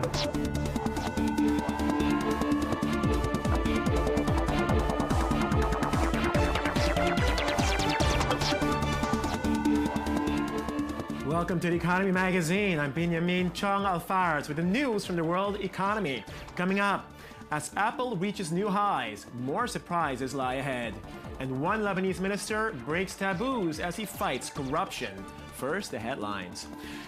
Welcome to the Economy Magazine. I'm Binyamin Tjong-Alvares with the news from the world economy. Coming up, as Apple reaches new highs, more surprises lie ahead. And one Lebanese minister breaks taboos as he fights corruption. First, the headlines.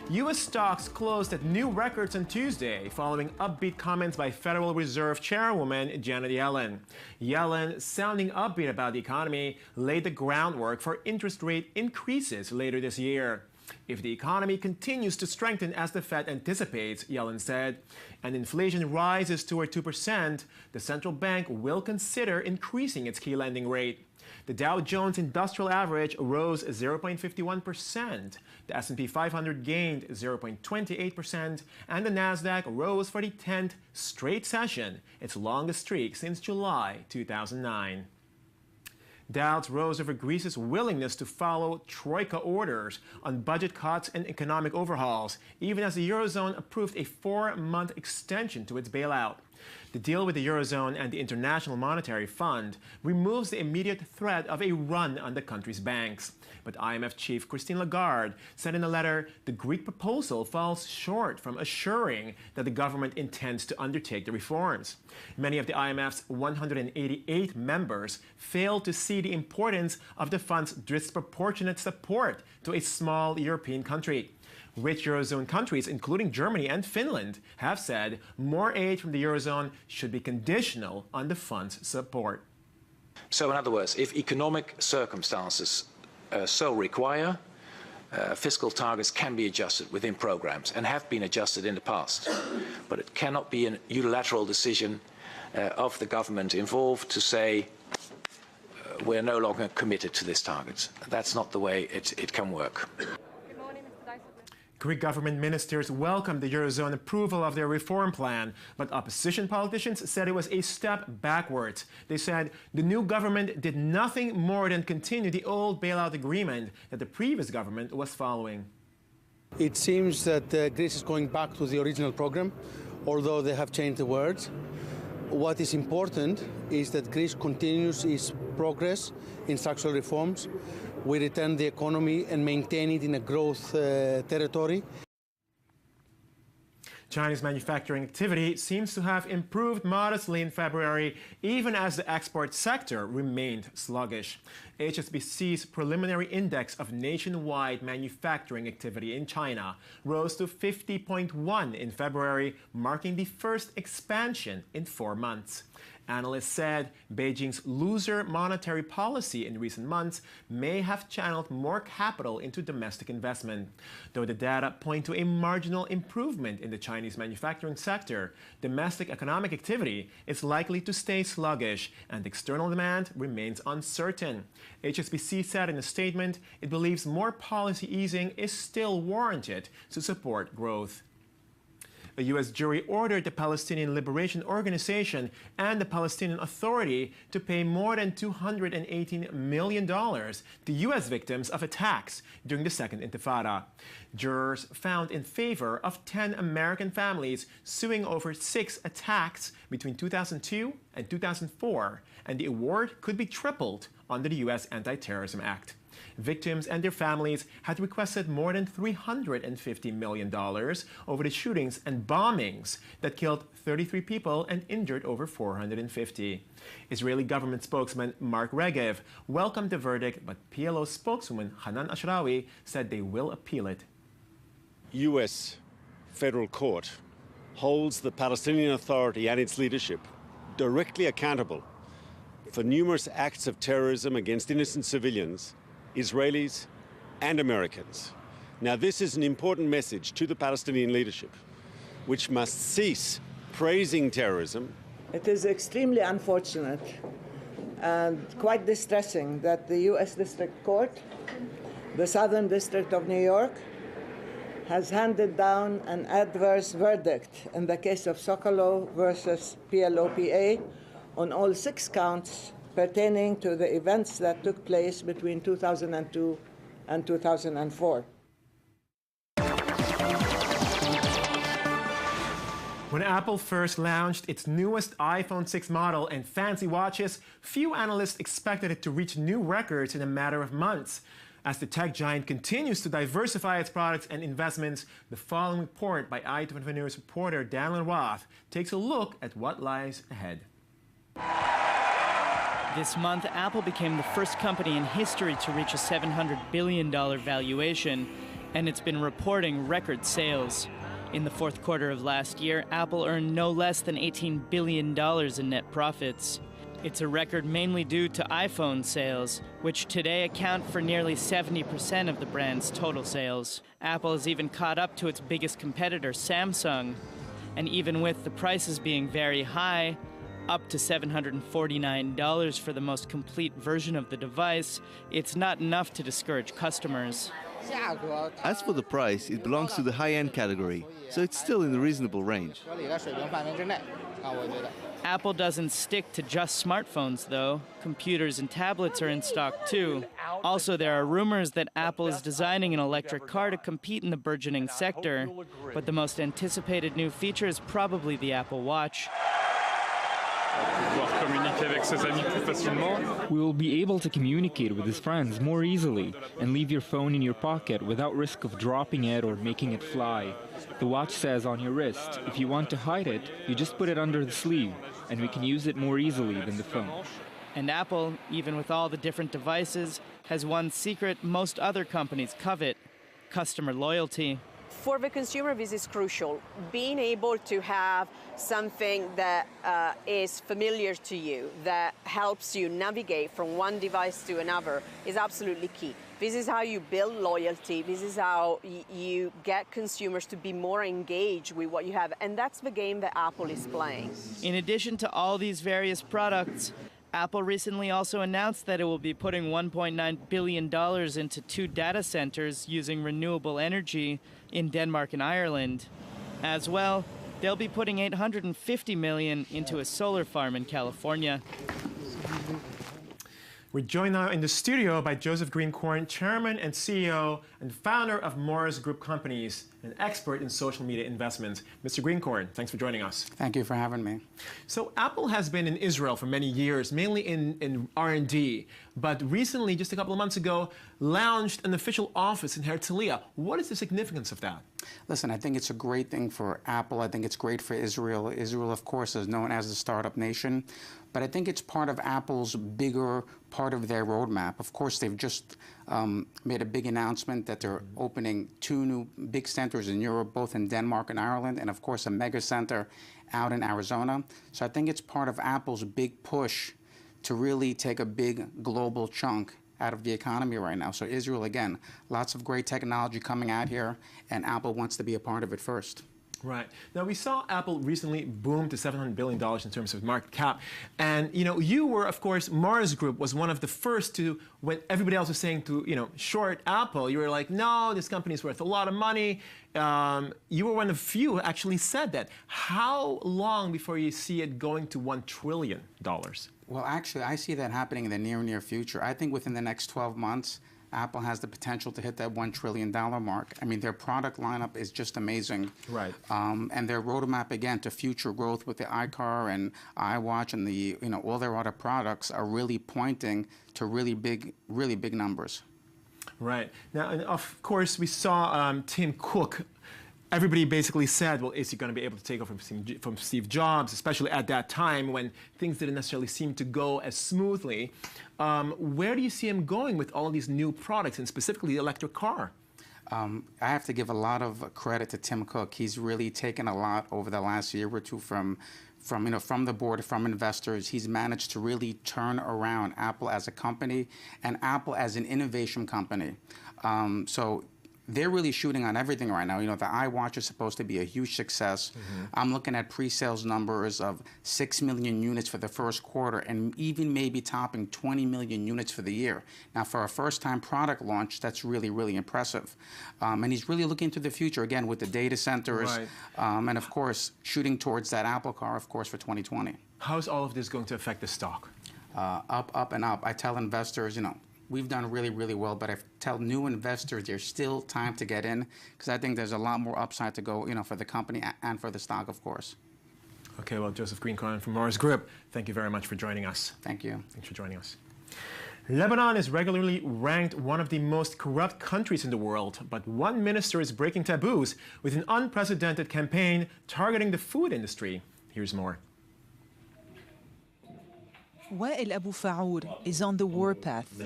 U.S. stocks closed at new records on Tuesday following upbeat comments by Federal Reserve Chairwoman Janet Yellen. Yellen, sounding upbeat about the economy, laid the groundwork for interest rate increases later this year. If the economy continues to strengthen as the Fed anticipates, Yellen said, and inflation rises toward 2%, the central bank will consider increasing its key lending rate. The Dow Jones Industrial Average rose 0.51%, the S&P 500 gained 0.28%, and the Nasdaq rose for the 10th straight session, its longest streak since July 2009. Doubts rose over Greece's willingness to follow Troika orders on budget cuts and economic overhauls, even as the Eurozone approved a 4-month extension to its bailout. The deal with the Eurozone and the International Monetary Fund removes the immediate threat of a run on the country's banks. But IMF chief Christine Lagarde said in a letter the Greek proposal falls short from assuring that the government intends to undertake the reforms. Many of the IMF's 188 members failed to see the importance of the fund's disproportionate support to a small European country. Rich Eurozone countries, including Germany and Finland, have said more aid from the Eurozone should be conditional on the fund's support. So, in other words, if economic circumstances so require, fiscal targets can be adjusted within programs and have been adjusted in the past. But it cannot be a unilateral decision of the government involved to say we're no longer committed to this target. That's not the way it can work. Greek government ministers welcomed the Eurozone approval of their reform plan, but opposition politicians said it was a step backwards. They said the new government did nothing more than continue the old bailout agreement that the previous government was following. It seems that Greece is going back to the original program, although they have changed the words. What is important is that Greece continues its progress in structural reforms. We return the economy and maintain it in a growth territory. Chinese manufacturing activity seems to have improved modestly in February, even as the export sector remained sluggish. HSBC's preliminary index of nationwide manufacturing activity in China rose to 50.1 in February, marking the first expansion in 4 months. Analysts said Beijing's looser monetary policy in recent months may have channeled more capital into domestic investment. Though the data point to a marginal improvement in the Chinese manufacturing sector, domestic economic activity is likely to stay sluggish and external demand remains uncertain. HSBC said in a statement it believes more policy easing is still warranted to support growth. A U.S. jury ordered the Palestinian Liberation Organization and the Palestinian Authority to pay more than $218 million to U.S. victims of attacks during the Second Intifada. Jurors found in favor of 10 American families suing over 6 attacks between 2002 and 2004, and the award could be tripled under the U.S. Anti-Terrorism Act. Victims and their families had requested more than $350 million over the shootings and bombings that killed 33 people and injured over 450. Israeli government spokesman Mark Regev welcomed the verdict, but PLO spokeswoman Hanan Ashrawi said they will appeal it. U.S. federal court holds the Palestinian Authority and its leadership directly accountable for numerous acts of terrorism against innocent civilians, Israelis and Americans. Now, this is an important message to the Palestinian leadership, which must cease praising terrorism. It is extremely unfortunate and quite distressing that the U.S. District Court, the Southern District of New York, has handed down an adverse verdict in the case of Sokolow versus PLO-PA on all 6 counts pertaining to the events that took place between 2002 and 2004. When Apple first launched its newest iPhone 6 model and fancy watches, few analysts expected it to reach new records in a matter of months. As the tech giant continues to diversify its products and investments, the following report by i24 News reporter Daniel Roth takes a look at what lies ahead. This month, Apple became the first company in history to reach a $700 billion valuation, and it's been reporting record sales. In the fourth quarter of last year, Apple earned no less than $18 billion in net profits. It's a record mainly due to iPhone sales, which today account for nearly 70% of the brand's total sales. Apple has even caught up to its biggest competitor, Samsung. And even with the prices being very high, up to $749 for the most complete version of the device, it's not enough to discourage customers. As for the price, it belongs to the high-end category, so it's still in the reasonable range. Apple doesn't stick to just smartphones, though. Computers and tablets are in stock, too. Also, there are rumors that Apple is designing an electric car to compete in the burgeoning sector. But the most anticipated new feature is probably the Apple Watch. We will be able to communicate with his friends more easily and leave your phone in your pocket without risk of dropping it or making it fly. The watch says on your wrist, if you want to hide it, you just put it under the sleeve, and we can use it more easily than the phone. And Apple, even with all the different devices, has one secret most other companies covet: customer loyalty. For the consumer, this is crucial. Being able to have something that is familiar to you, that helps you navigate from one device to another, is absolutely key. This is how you build loyalty. This is how you get consumers to be more engaged with what you have. And that's the game that Apple is playing. In addition to all these various products, Apple recently also announced that it will be putting $1.9 billion into 2 data centers using renewable energy in Denmark and Ireland. As well, they'll be putting $850 million into a solar farm in California. We're joined now in the studio by Joseph Greencorn, Chairman and CEO and founder of Morris Group Companies, an expert in social media investment. Mr. Greencorn, thanks for joining us. Thank you for having me. So Apple has been in Israel for many years, mainly in R&D, but recently, just a couple of months ago, launched an official office in Herzliya. What is the significance of that? Listen, I think it's a great thing for Apple. I think it's great for Israel. Israel, of course, is known as the startup nation. But I think it's part of Apple's bigger part of their roadmap. Of course, they've just made a big announcement that they're opening 2 new big centers in Europe, both in Denmark and Ireland, and of course a mega center out in Arizona. So I think it's part of Apple's big push to really take a big global chunk out of the economy right now. So Israel, again, lots of great technology coming out here, and Apple wants to be a part of it first. Right. Now, we saw Apple recently boom to $700 billion in terms of market cap. And, you were, of course, Morris Group was one of the first to, when everybody else was saying to, short Apple, you were like, no, this company is worth a lot of money. You were one of the few who actually said that. How long before you see it going to $1 trillion? Well, actually, I see that happening in the near future. I think within the next 12 months, Apple has the potential to hit that $1 trillion mark. I mean, their product lineup is just amazing. Right. And their roadmap, again, to future growth with the iCar and iWatch and the, all their other products are really pointing to really big numbers. Right. Now, and of course, we saw Tim Cook. Everybody basically said, well, is he going to be able to take over from Steve Jobs, especially at that time when things didn't necessarily seem to go as smoothly. Where do you see him going with all these new products, and specifically the electric car? I have to give a lot of credit to Tim Cook. He's really taken a lot over the last year or two from the board, from investors. He's managed to really turn around Apple as a company and Apple as an innovation company. So they're really shooting on everything right now. The iWatch is supposed to be a huge success. I'm looking at pre-sales numbers of 6 million units for the first quarter and even maybe topping 20 million units for the year. Now, for a first-time product launch, that's really, really impressive. And he's really looking to the future, again, with the data centers. Right. And, of course, shooting towards that Apple car, of course, for 2020. How's all of this going to affect the stock? Up, and up. I tell investors, we've done really, really well. But I tell new investors there's still time to get in, because I think there's a lot more upside to go, for the company and for the stock, of course. Okay, well, Joseph Green-Cohen from Morris Group, thank you very much for joining us. Thank you. Thanks for joining us. Lebanon is regularly ranked one of the most corrupt countries in the world, but one minister is breaking taboos with an unprecedented campaign targeting the food industry. Here's more. Wael Abu Faour is on the warpath.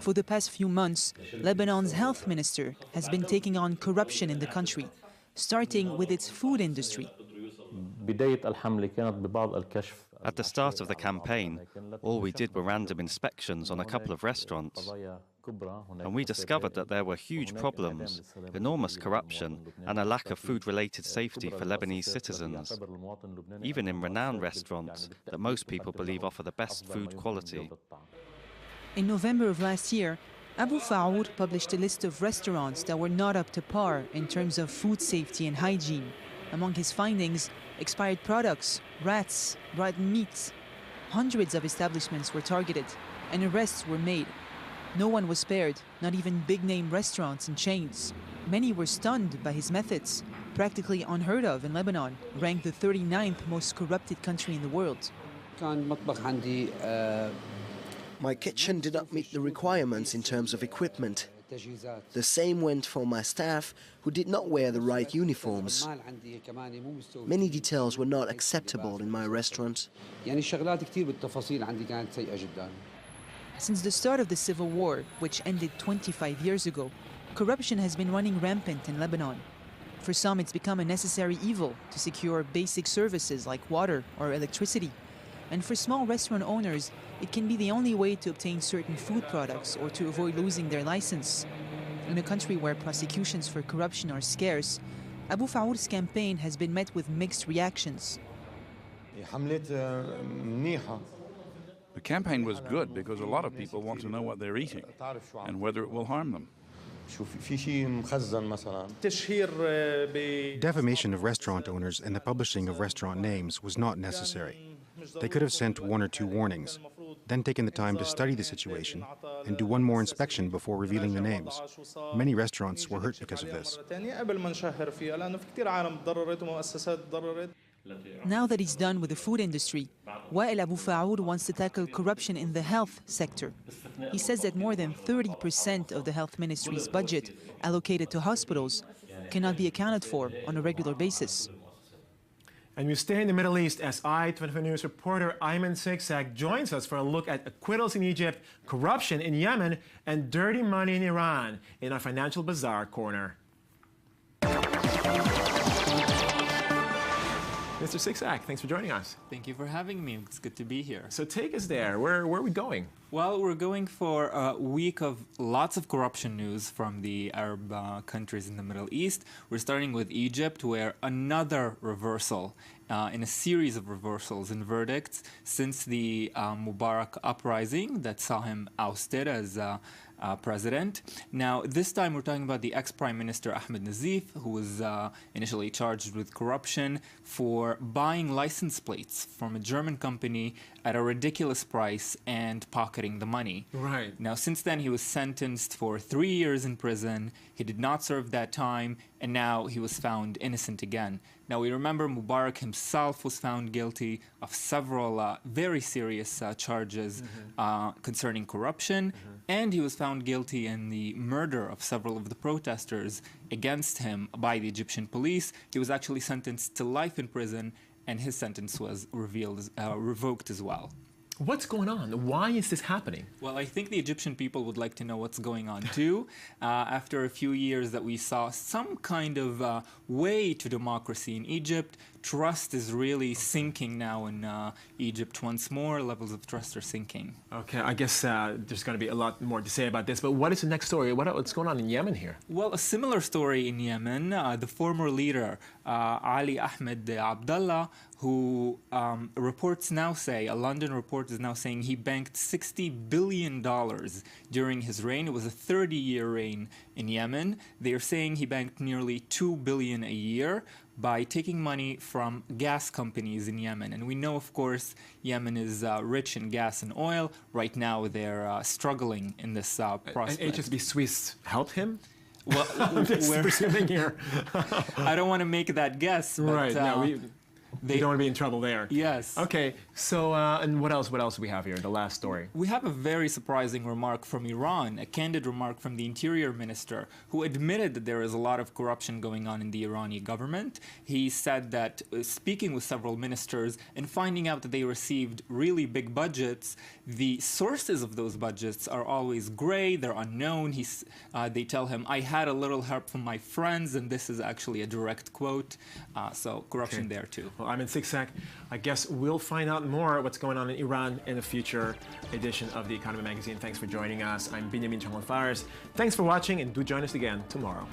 For the past few months, Lebanon's health minister has been taking on corruption in the country, starting with its food industry. At the start of the campaign, all we did were random inspections on a couple of restaurants. And we discovered that there were huge problems, enormous corruption, and a lack of food-related safety for Lebanese citizens, even in renowned restaurants that most people believe offer the best food quality. In November of last year, Abu Faour published a list of restaurants that were not up to par in terms of food safety and hygiene. Among his findings, expired products, rats, rotten meat. Hundreds of establishments were targeted, and arrests were made. No one was spared, not even big-name restaurants and chains. Many were stunned by his methods, practically unheard of in Lebanon, ranked the 39th most corrupted country in the world. My kitchen did not meet the requirements in terms of equipment. The same went for my staff, who did not wear the right uniforms. Many details were not acceptable in my restaurant. Since the start of the civil war, which ended 25 years ago, corruption has been running rampant in Lebanon. For some, it's become a necessary evil to secure basic services like water or electricity. And for small restaurant owners, it can be the only way to obtain certain food products or to avoid losing their license. In a country where prosecutions for corruption are scarce, Abu Faour's campaign has been met with mixed reactions. The campaign was good because a lot of people want to know what they're eating and whether it will harm them. Defamation of restaurant owners and the publishing of restaurant names was not necessary. They could have sent 1 or 2 warnings, then taken the time to study the situation and do one more inspection before revealing the names. Many restaurants were hurt because of this. Now that he's done with the food industry, Wael Abu Faour wants to tackle corruption in the health sector. He says that more than 30% of the health ministry's budget allocated to hospitals cannot be accounted for on a regular basis. And we stay in the Middle East as I-24 News reporter Ayman Siksak joins us for a look at acquittals in Egypt, corruption in Yemen, and dirty money in Iran in our Financial Bazaar corner. Mr. Siksak, thanks for joining us. Thank you for having me. It's good to be here. So take us there. Where are we going? Well, we're going for a week of lots of corruption news from the Arab countries in the Middle East. We're starting with Egypt, where another reversal in a series of reversals and verdicts since the Mubarak uprising that saw him ousted as president. Now, this time we're talking about the ex-Prime Minister Ahmed Nazif, who was initially charged with corruption for buying license plates from a German company at a ridiculous price and pocketing the money. Right. Now, since then, he was sentenced for 3 years in prison. He did not serve that time, and now he was found innocent again. Now, we remember Mubarak himself was found guilty of several very serious charges concerning corruption, and he was found guilty in the murder of several of the protesters against him by the Egyptian police. He was actually sentenced to life in prison, and his sentence was revoked as well. What's going on? Why is this happening? Well, I think the Egyptian people would like to know what's going on too. After a few years that we saw some kind of way to democracy in Egypt, trust is really sinking now in Egypt once more. Levels of trust are sinking. Okay, I guess there's going to be a lot more to say about this, but what is the next story? What's going on in Yemen here? Well, a similar story in Yemen. The former leader, Ali Ahmed Abdullah, who reports now say, a London report is now saying he banked $60 billion during his reign. It was a 30-year reign in Yemen. They are saying he banked nearly $2 billion a year. by taking money from gas companies in Yemen. And we know, of course, Yemen is rich in gas and oil. Right now, they're struggling in this prospect. And HSB Swiss helped him? Well, we're presuming here. I don't want to make that guess. But, right. No, they don't want to be in trouble there. Yes. Okay. So, and what else? What else do we have here? The last story. We have a very surprising remark from Iran, a candid remark from the interior minister, who admitted that there is a lot of corruption going on in the Iranian government. He said that speaking with several ministers and finding out that they received really big budgets, the sources of those budgets are always gray, they're unknown. They tell him, I had a little help from my friends, and this is actually a direct quote. So corruption there too. Well, I'm in Zigzag. I guess we'll find out more what's going on in Iran in a future edition of The Economy Magazine. Thanks for joining us. I'm Binyamin Tjong-Alvares. Thanks for watching, and do join us again tomorrow.